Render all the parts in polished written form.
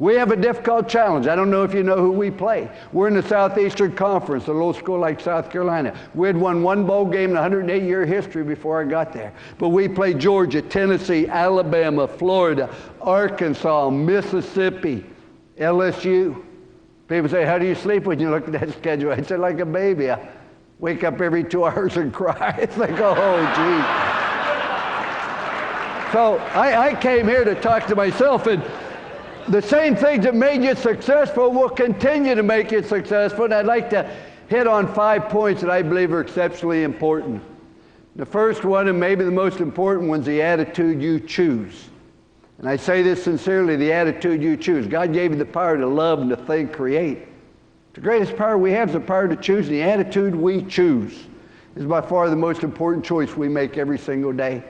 We have a difficult challenge. I don't know if you know who we play. We're in the Southeastern Conference, a little school like South Carolina. We had won one bowl game in 108-year history before I got there. But we play Georgia, Tennessee, Alabama, Florida, Arkansas, Mississippi, LSU. People say, how do you sleep when you look at that schedule? I said, like a baby. I wake up every 2 hours and cry. It's like, oh, gee. So I came here to talk to myself, and the same things that made you successful will continue to make you successful. And I'd like to hit on 5 points that I believe are exceptionally important. The first one, and maybe the most important one, is the attitude you choose. And I say this sincerely, the attitude you choose. God gave you the power to love and to think, create. The greatest power we have is the power to choose. And the attitude we choose is by far the most important choice we make every single day.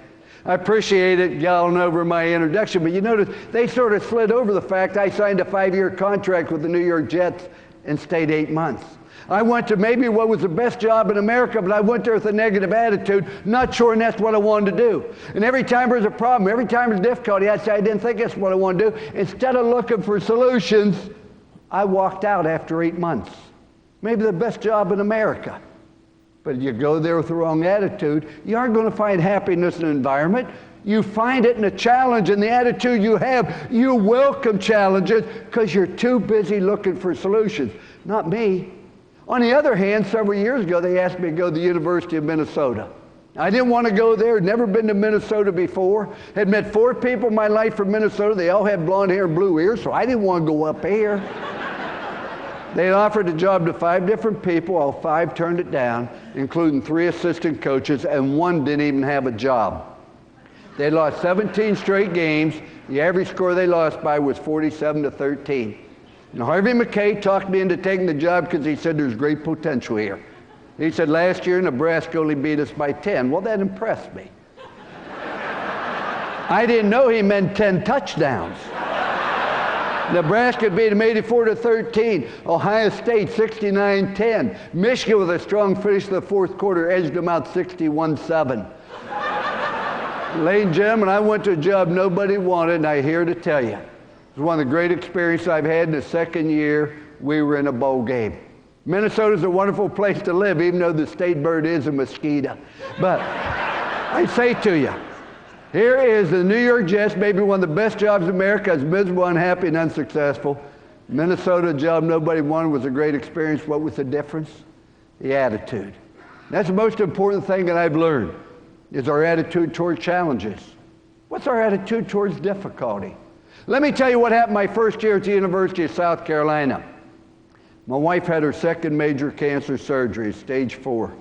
I appreciate it going over my introduction, but you notice they sort of slid over the fact I signed a 5-year contract with the New York Jets and stayed 8 months. I went to maybe what was the best job in America, but I went there with a negative attitude, not sure that's what I wanted to do. And every time there's a problem, every time there's difficulty, I'd say I didn't think that's what I wanted to do. Instead of looking for solutions, I walked out after 8 months. Maybe the best job in America. But you go there with the wrong attitude, you aren't going to find happiness in an environment. You find it in a challenge, and the attitude you have, you welcome challenges because you're too busy looking for solutions. Not me. On the other hand, several years ago, they asked me to go to the University of Minnesota. I didn't want to go there, never been to Minnesota before. Had met 4 people in my life from Minnesota. They all had blonde hair and blue ears, so I didn't want to go up here. They offered the job to 5 different people. All 5 turned it down, including 3 assistant coaches, and 1 didn't even have a job. They lost 17 straight games. The average score they lost by was 47-13. And Harvey McKay talked me into taking the job because he said there's great potential here. He said last year Nebraska only beat us by 10. Well, that impressed me. I didn't know he meant 10 touchdowns. Nebraska beat them 84-13. Ohio State 69-10. Michigan with a strong finish in the 4th quarter edged them out 61-7. Ladies and gentlemen, I went to a job nobody wanted, and I'm here to tell you, it was one of the great experiences I've had. In the 2nd year, we were in a bowl game. Minnesota's a wonderful place to live, even though the state bird is a mosquito. But I say to you, here is the New York Jets, maybe one of the best jobs in America. It's miserable, unhappy, and unsuccessful. Minnesota, job nobody wanted, was a great experience. What was the difference? The attitude. That's the most important thing that I've learned, is our attitude towards challenges. What's our attitude towards difficulty? Let me tell you what happened my first year at the University of South Carolina. My wife had her 2nd major cancer surgery, stage 4.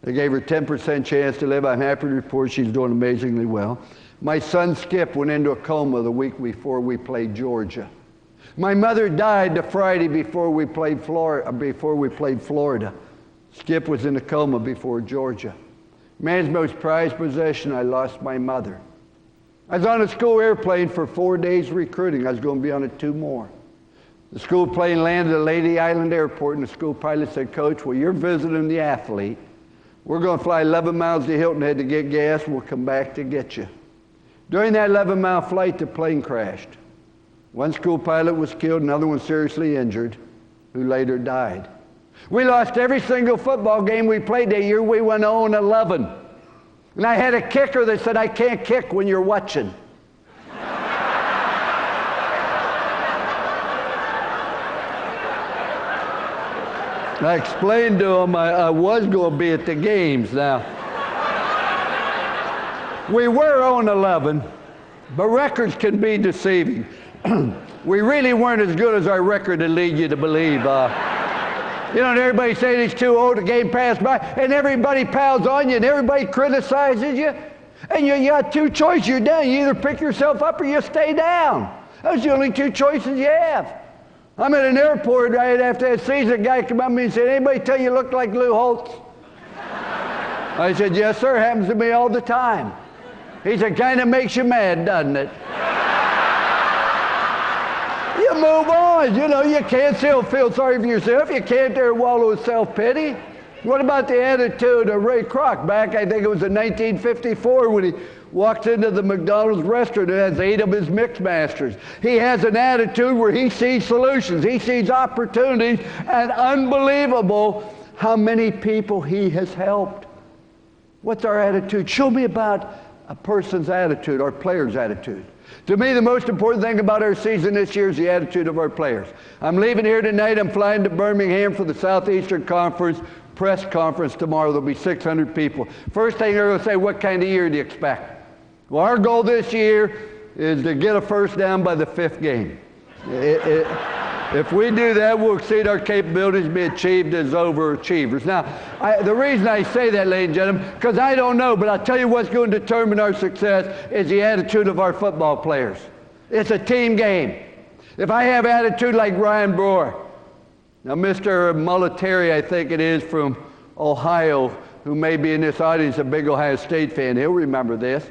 They gave her 10% chance to live. I'm happy to report she's doing amazingly well. My son Skip went into a coma the week before we played Georgia. My mother died the Friday before we played Florida. Skip was in a coma before Georgia. Man's most prized possession, I lost my mother. I was on a school airplane for 4 days recruiting. I was going to be on it 2 more. The school plane landed at Lady Island Airport, and the school pilot said, Coach, well, you're visiting the athlete. We're going to fly 11 miles to Hilton Head to get gas. We'll come back to get you. During that 11-mile flight, the plane crashed. One school pilot was killed, another one seriously injured, who later died. We lost every single football game we played that year. We went 0-11. And I had a kicker that said, I can't kick when you're watching. I explained to him I was going to be at the games. Now, we were 0-11, but records can be deceiving. We really weren't as good as our record would lead you to believe. You know, everybody saying he's too old, the game passed by, and everybody piles on you, and everybody criticizes you, and you got 2 choices. You're down. You either pick yourself up or you stay down. Those are the only 2 choices you have. I'm at an airport right after that season. A guy came up to me and said, anybody tell you look like Lou Holtz? I said, yes, sir. Happens to me all the time. He said, kind of makes you mad, doesn't it? You move on. You know, you can't still feel sorry for yourself. You can't there wallow in self-pity. What about the attitude of Ray Kroc back, I think it was in 1954, when he walks into the McDonald's restaurant and has 8 of his mix masters? He has an attitude where he sees solutions, he sees opportunities, and unbelievable how many people he has helped. What's our attitude? Show me about a person's attitude, our player's attitude. To me, the most important thing about our season this year is the attitude of our players. I'm leaving here tonight. I'm flying to Birmingham for the Southeastern Conference press conference tomorrow. There'll be 600 people. First thing they're going to say, what kind of year do you expect? Well, our goal this year is to get a first down by the 5th game. If we do that, we'll exceed our capabilities to be achieved as overachievers. Now, the reason I say that, ladies and gentlemen, because I don't know, but I'll tell you what's going to determine our success is the attitude of our football players. It's a team game. If I have attitude like Ryan Brewer, now Mr. Mulletary, I think it is, from Ohio, who may be in this audience, a big Ohio State fan, he'll remember this.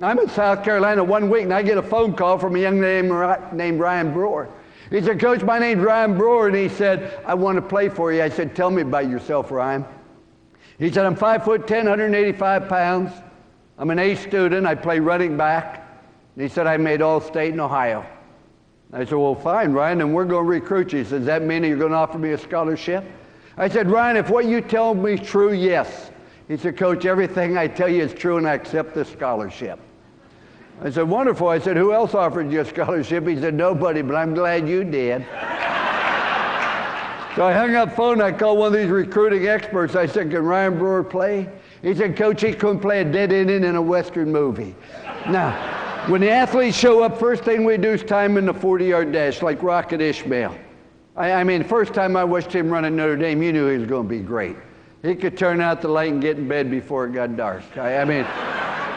I'm in South Carolina one week, and I get a phone call from a young man named Ryan Brewer. He said, Coach, my name's Ryan Brewer, and he said, I want to play for you. I said, tell me about yourself, Ryan. He said, I'm 5'10", 185 pounds. I'm an A student. I play running back. And he said, I made All-State in Ohio. I said, well, fine, Ryan, and we're going to recruit you. He said, does that mean you're going to offer me a scholarship? I said, Ryan, if what you tell me is true, yes. He said, Coach, everything I tell you is true, and I accept this scholarship. I said, wonderful. I said, who else offered you a scholarship? He said, nobody, but I'm glad you did. So I hung up the phone. I called one of these recruiting experts. I said, can Ryan Brewer play? He said, Coach, he couldn't play a dead ending in a Western movie. Now, when the athletes show up, first thing we do is time in the 40-yard dash, like Rocket Ishmael. I mean, first time I watched him run at Notre Dame, you knew he was going to be great. He could turn out the light and get in bed before it got dark.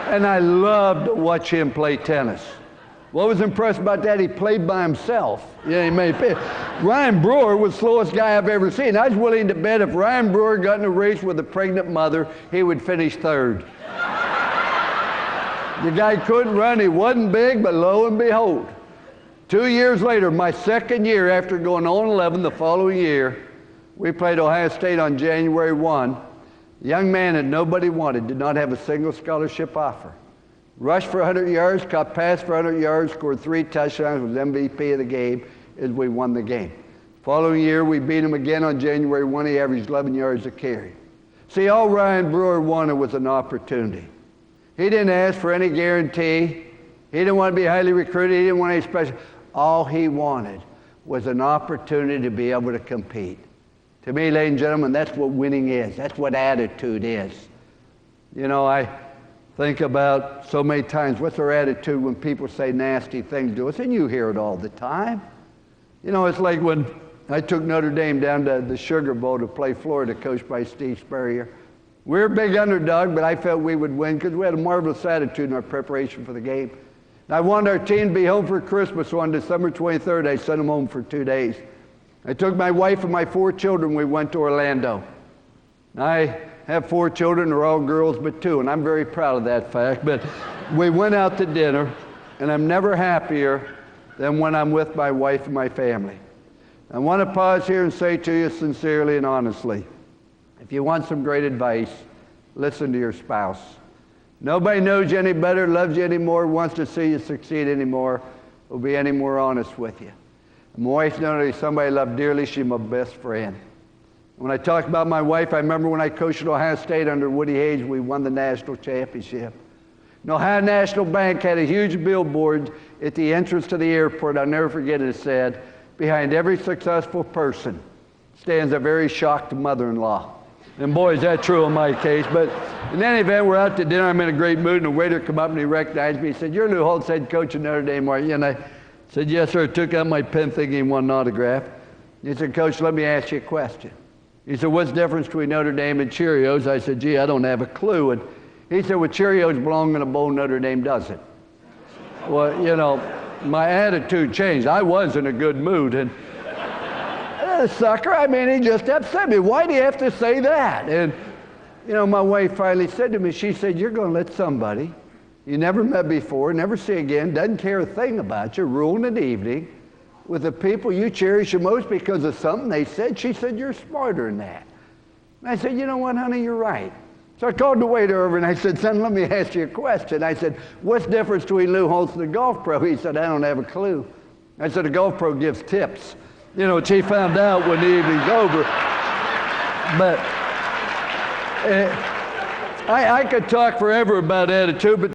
And I loved to watch him play tennis. What was impressed about that, he played by himself. Yeah, he made Ryan Brewer was the slowest guy I've ever seen. I was willing to bet if Ryan Brewer got in a race with a pregnant mother, he would finish 3rd. The guy couldn't run. He wasn't big, but lo and behold, 2 years later, my 2nd year after going 0-11 the following year, we played Ohio State on January 1. The young man that nobody wanted did not have a single scholarship offer. Rushed for 100 yards, caught pass for 100 yards, scored 3 touchdowns, was MVP of the game as we won the game. Following year, we beat him again on January 1. He averaged 11 yards a carry. See, all Ryan Brewer wanted was an opportunity. He didn't ask for any guarantee. He didn't want to be highly recruited. He didn't want any special. All he wanted was an opportunity to be able to compete. To me, ladies and gentlemen, that's what winning is. That's what attitude is. You know, I think about so many times, what's our attitude when people say nasty things to us? And you hear it all the time. You know, it's like when I took Notre Dame down to the Sugar Bowl to play Florida, coached by Steve Spurrier. We were a big underdog, but I felt we would win because we had a marvelous attitude in our preparation for the game. And I wanted our team to be home for Christmas, so on December 23rd, I sent them home for 2 days. I took my wife and my 4 children. We went to Orlando. I have 4 children. They're all girls but 2, and I'm very proud of that fact. But we went out to dinner, and I'm never happier than when I'm with my wife and my family. I want to pause here and say to you sincerely and honestly, if you want some great advice, listen to your spouse. Nobody knows you any better, loves you any more, wants to see you succeed any more, will be any more honest with you. My wife's not only somebody I love dearly, she's my best friend. When I talk about my wife, I remember when I coached at Ohio State under Woody Hayes, we won the national championship. And Ohio National Bank had a huge billboard at the entrance to the airport. I'll never forget it. It said, behind every successful person stands a very shocked mother-in-law. And boy, is that true in my case. But in any event, we're out to dinner. I'm in a great mood, and the waiter came up and he recognized me. He said, you're Lou Holtz, head coach of Notre Dame, aren't you? And I said, yes, sir. I took out my pen thinking he wanted an autograph. He said, Coach, let me ask you a question. He said, what's the difference between Notre Dame and Cheerios? I said, gee, I don't have a clue. And he said, well, Cheerios belong in a bowl, Notre Dame doesn't. Well, you know, my attitude changed. I was in a good mood. And sucker, I mean, he just upset me. Why do you have to say that? And, you know, my wife finally said to me, she said, you're going to let somebody you never met before, never see again, doesn't care a thing about you, ruin an evening with the people you cherish the most because of something they said. She said, you're smarter than that. And I said, you know what, honey, you're right. So I called the waiter over and I said, son, let me ask you a question. I said, what's the difference between Lou Holtz and the golf pro? He said, I don't have a clue. I said, the golf pro gives tips. You know, which he found out when the evening's over. But I could talk forever about attitude, but